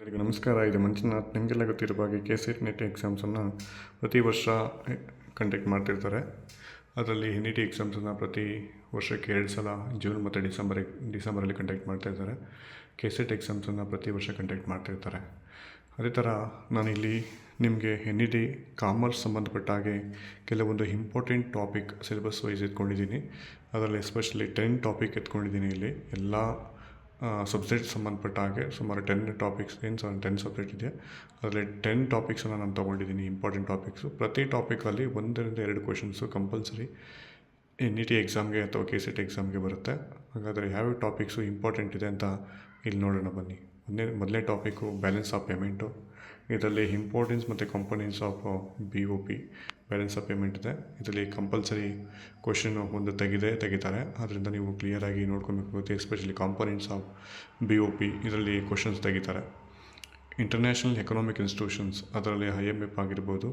ಎಲ್ಲರಿಗೂ ನಮಸ್ಕಾರ. ಇದು ಮಂಜುನಾಥ್. ನಿಮಗೆಲ್ಲ ಗೊತ್ತಿರುವ ಹಾಗೆ KCET ನೆಟ್ ಎಕ್ಸಾಮ್ಸನ್ನು ಪ್ರತಿ ವರ್ಷ ಕಂಡಕ್ಟ್ ಮಾಡ್ತಿರ್ತಾರೆ. ಅದರಲ್ಲಿ NET ಎಕ್ಸಾಮ್ಸನ್ನು ಪ್ರತಿ ವರ್ಷಕ್ಕೆ 2 ಸಲ ಜೂನ್ ಮತ್ತು ಡಿಸೆಂಬರಲ್ಲಿ ಕಂಡಕ್ಟ್ ಮಾಡ್ತಾಯಿದ್ದಾರೆ. KCET ಎಕ್ಸಾಮ್ಸನ್ನು ಪ್ರತಿ ವರ್ಷ ಕಂಡಕ್ಟ್ ಮಾಡ್ತಿರ್ತಾರೆ. ಅದೇ ಥರ ನಾನಿಲ್ಲಿ ನಿಮಗೆ NET ಕಾಮರ್ಸ್ ಸಂಬಂಧಪಟ್ಟ ಹಾಗೆ ಕೆಲವೊಂದು ಇಂಪಾರ್ಟೆಂಟ್ ಟಾಪಿಕ್ ಸಿಲೆಬಸ್ ವೈಸ್ ಎತ್ಕೊಂಡಿದ್ದೀನಿ. ಅದರಲ್ಲಿ ಎಸ್ಪೆಷಲಿ 10 ಟಾಪಿಕ್ ಎತ್ಕೊಂಡಿದ್ದೀನಿ. ಇಲ್ಲಿ ಎಲ್ಲ ಸಬ್ಜೆಕ್ಟ್ ಸಂಬಂಧಪಟ್ಟ ಹಾಗೆ ಸುಮಾರು 10 ಟಾಪಿಕ್ಸ್, 10 ಸಬ್ಜೆಕ್ಟ್ ಇದೆ. ಅದರಲ್ಲಿ 10 ಟಾಪಿಕ್ಸನ್ನು ನಾನು ತೊಗೊಂಡಿದ್ದೀನಿ, ಇಂಪಾರ್ಟೆಂಟ್ ಟಾಪಿಕ್ಸು. ಪ್ರತಿ ಟಾಪಿಕಲ್ಲಿ 1-2 ಕ್ವೆಶನ್ಸು ಕಂಪಲ್ಸರಿ NET ಎಕ್ಸಾಮ್ಗೆ ಅಥವಾ KCET ಎಕ್ಸಾಮ್ಗೆ ಬರುತ್ತೆ. ಹಾಗಾದರೆ ಯಾವ್ಯಾವ ಟಾಪಿಕ್ಸು ಇಂಪಾರ್ಟೆಂಟ್ ಇದೆ ಅಂತ ಇಲ್ಲಿ ನೋಡೋಣ ಬನ್ನಿ. ಮೊದಲನೇ ಟಾಪಿಕ್ಕು ಬ್ಯಾಲೆನ್ಸ್ ಆಫ್ ಪೇಮೆಂಟು. ಇದರಲ್ಲಿ ಇಂಪಾರ್ಟೆನ್ಸ್ ಮತ್ತು components of BOP, balance of payment ಇದೆ. ಇದರಲ್ಲಿ ಕಂಪಲ್ಸರಿ ಕ್ವೆಶನ್ ಒಂದು ತೆಗಿತಾರೆ. ಅದರಿಂದ ನೀವು ಕ್ಲಿಯರಾಗಿ ನೋಡ್ಕೊಬೇಕಾಗುತ್ತೆ. ಎಸ್ಪೆಷಲಿ ಕಾಂಪೊನೆಂಟ್ಸ್ ಆಫ್ BOP ಇದರಲ್ಲಿ ಕ್ವೆಶನ್ಸ್ ತೆಗಿತಾರೆ. ಇಂಟರ್ನ್ಯಾಷನಲ್ ಎಕನಾಮಿಕ್ ಇನ್ಸ್ಟಿಟ್ಯೂಷನ್ಸ್, ಅದರಲ್ಲಿ IMF ಆಗಿರ್ಬೋದು,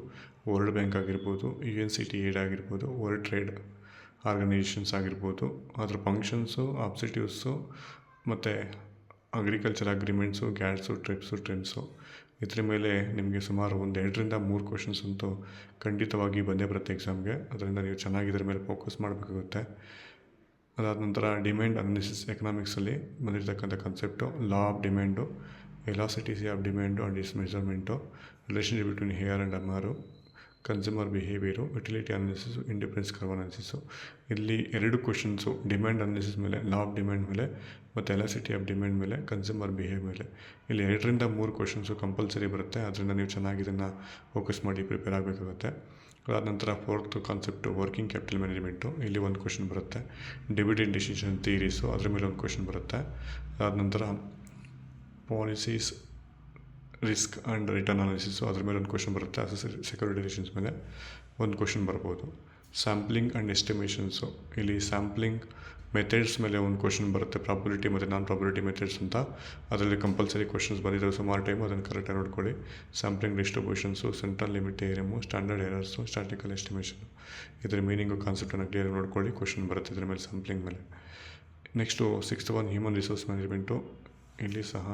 ವರ್ಲ್ಡ್ ಬ್ಯಾಂಕ್ ಆಗಿರ್ಬೋದು, UNCTAD ಆಗಿರ್ಬೋದು, ವರ್ಲ್ಡ್ ಟ್ರೇಡ್ ಆರ್ಗನೈಜೇಷನ್ಸ್ ಆಗಿರ್ಬೋದು, ಅದರ ಫಂಕ್ಷನ್ಸು, ಆಬ್ಜೆಕ್ಟಿವ್ಸು ಮತ್ತು ಅಗ್ರಿಕಲ್ಚರ್ ಅಗ್ರಿಮೆಂಟ್ಸು, ಗ್ಯಾಟ್ಸು, ಟ್ರಿಪ್ಸು ಇದ್ರ ಮೇಲೆ ನಿಮಗೆ ಸುಮಾರು 2-3 ಕ್ವೆಶನ್ಸ್ ಅಂತೂ ಖಂಡಿತವಾಗಿ ಬಂದೇ ಬರುತ್ತೆ ಎಕ್ಸಾಮ್ಗೆ. ಅದರಿಂದ ನೀವು ಚೆನ್ನಾಗಿ ಇದ್ರ ಮೇಲೆ ಫೋಕಸ್ ಮಾಡಬೇಕಾಗುತ್ತೆ. ಅದಾದ ನಂತರ ಡಿಮ್ಯಾಂಡ್ ಅನಾಲಿಸಿಸ್, ಎಕನಾಮಿಕ್ಸಲ್ಲಿ ಬಂದಿರತಕ್ಕಂಥ concept, law of demand, elasticity of demand and its measurement, relationship between AR and MR, consumer behaviour, utility analysis, independence curve analysis. ಇಲ್ಲಿ 2 ಕ್ವೆಶನ್ಸು ಡಿಮ್ಯಾಂಡ್ ಅನಾಲಿಸಿಸ್ ಮೇಲೆ, ಲಾ ಆಫ್ ಡಿಮ್ಯಾಂಡ್ ಮೇಲೆ ಮತ್ತು ಎಲಾಸಿಟಿ of demand ಮೇಲೆ, consumer behave ಮೇಲೆ. ಇಲ್ಲಿ 2-3 questions compulsory ಬರುತ್ತೆ. ಅದರಿಂದ ನೀವು ಚೆನ್ನಾಗಿ ಇದನ್ನು ಫೋಕಸ್ ಮಾಡಿ ಪ್ರಿಪೇರ್ ಆಗಬೇಕಾಗುತ್ತೆ. ಅದಾದ ನಂತರ 4th concept working capital management. ಇಲ್ಲಿ 1 ಕ್ವೆಶನ್ ಬರುತ್ತೆ. ಡಿವಿಡೆಂಡ್ ಡಿಸಿಷನ್ ಥಿಯರೀಸು, ಅದ್ರ ಮೇಲೆ 1 ಕ್ವೆಶನ್ ಬರುತ್ತೆ. ಅದಾದ ನಂತರ policies, risk and return analysis, ಅದ್ರ ಮೇಲೆ 1 ಕ್ವೆಶನ್ ಬರುತ್ತೆ. ಸೆಕ್ಯುರಿಟೈಸೇಷನ್ಸ್ ಮೇಲೆ 1 ಕ್ವೆಶನ್ ಬರ್ಬೋದು. ಸ್ಯಾಂಪ್ಲಿಂಗ್ ಆ್ಯಂಡ್ ಎಸ್ಟಿಮೇಷನ್ಸು, ಇಲ್ಲಿ ಸ್ಯಾಂಪ್ಲಿಂಗ್ ಮೆಥಡ್ಸ್ ಮೇಲೆ 1 ಕ್ವೆಶನ್ ಬರುತ್ತೆ. ಪ್ರಾಬಬಿಲಿಟಿ ಮತ್ತು ನಾನ್ ಪ್ರಾಬಬಿಲಿಟಿ ಮೆಥಡ್ಸ್ ಅಂತ. ಅದರಲ್ಲಿ ಕಂಪಲ್ಸರಿ ಕ್ವೆಶನ್ಸ್ ಬಂದಿದ್ದಾವೆ ಸುಮಾರು ಟೈಮು. ಅದನ್ನು ಕರೆಕ್ಟಾಗಿ ನೋಡ್ಕೊಳ್ಳಿ. Sampling distributions, central limit theorem, standard errors, statical estimation. ಇದರ ಮೀನಿಂಗು ಕಾನ್ಸೆಪ್ಟನ್ನು ಕ್ಲಿಯರಾಗಿ ನೋಡ್ಕೊಳ್ಳಿ. ಕ್ವೆಶನ್ ಬರುತ್ತೆ ಇದ್ರ ಮೇಲೆ, ಸ್ಯಾಂಪ್ಲಿಂಗ್ ಮೇಲೆ. Next 6th one human resource management. ಇಲ್ಲಿ ಸಹ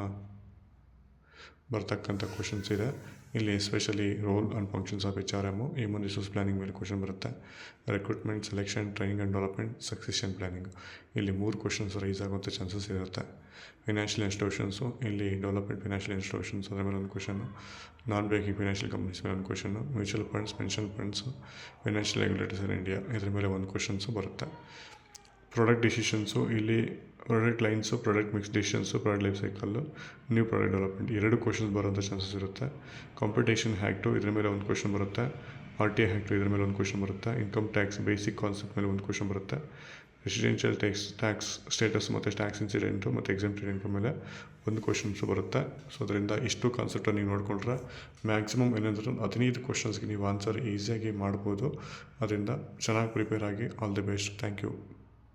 ಬರ್ತಕ್ಕಂಥ ಕ್ವೆಶನ್ಸ್ ಇದೆ. ಇಲ್ಲಿ especially roll and functions of HRM, human resource planning ಮೇಲೆ ಕ್ವೆಶನ್ ಬರುತ್ತೆ. Recruitment, selection, training and development, succession planning. ಇಲ್ಲಿ 3 ಕ್ವೆಶನ್ಸ್ ರೈಸ್ ಆಗುವಂಥ ಚಾನ್ಸಸ್ ಇರುತ್ತೆ. ಫಿನಾನ್ಷಿಯಲ್ ಇನ್ಸ್ಟಿಟ್ಯೂಷನ್ಸು, ಇಲ್ಲಿ ಡೆವಲಪ್ಮೆಂಟ್ ಫಿನಾನ್ಷಿಯಲ್ ಇನ್ಸ್ಟಿಟ್ಯೂಷನ್ಸ್, ಅದರ ಮೇಲೆ 1 ಕ್ವೆಶನ್ನು. ನಾನ್ ಬ್ಯಾಂಕಿಂಗ್ ಫಿನಾನ್ಷಿಯಲ್ ಕಂಪ್ನೀಸ್ ಮೇಲೆ 1 question. Mutual funds, pension funds, financial regulators in India, ಇದ್ರ ಮೇಲೆ 1 ಕ್ವೆಶನ್ಸು ಬರುತ್ತೆ. ಪ್ರಾಡಕ್ಟ್ ಡಿಸಿಷನ್ಸು, ಇಲ್ಲಿ product lines, product mix decisions, product life cycle, new product development, 2 questions ಬರೋಂಥ chances ಇರುತ್ತೆ. Competition act, ಇದ್ರ ಮೇಲೆ 1 question ಬರುತ್ತೆ. RTI ಆ್ಯಕ್ಟು, ಇದ್ರ ಮೇಲೆ 1 ಕ್ವೆಶನ್ ಬರುತ್ತೆ. ಇನ್ಕಮ್ ಟ್ಯಾಕ್ಸ್ ಬೇಸಿಕ್ ಕಾನ್ಸೆಪ್ಟ್ ಮೇಲೆ 1 ಕ್ವೆಶನ್ ಬರುತ್ತೆ. ರೆಸಿಡೆನ್ಷಿಯಲ್ ಟ್ಯಾಕ್ಸ್ ಸ್ಟೇಟಸ್ ಮತ್ತು ಟ್ಯಾಕ್ಸ್ ಇನ್ಸಿಡೆಂಟು ಮತ್ತು ಎಕ್ಸೆಂಪ್ಟೆಡ್ ಇನ್ಕಮ್ ಮೇಲೆ 1 ಕ್ವೆಶನ್ಸು ಬರುತ್ತೆ. ಸೊ ಅದರಿಂದ ಇಷ್ಟು ಕಾನ್ಸೆಪ್ಟನ್ನು ನೀವು ನೋಡಿಕೊಂಡ್ರೆ ಮ್ಯಾಕ್ಸಿಮಮ್ ಏನಂದ್ರೆ 15 ಕ್ವೆಶನ್ಸ್ಗೆ ನೀವು ಆನ್ಸರ್ ಈಸಿಯಾಗಿ ಮಾಡ್ಬೋದು. ಅದರಿಂದ ಚೆನ್ನಾಗಿ ಪ್ರಿಪೇರ್ ಆಗಿ. All the best. Thank you.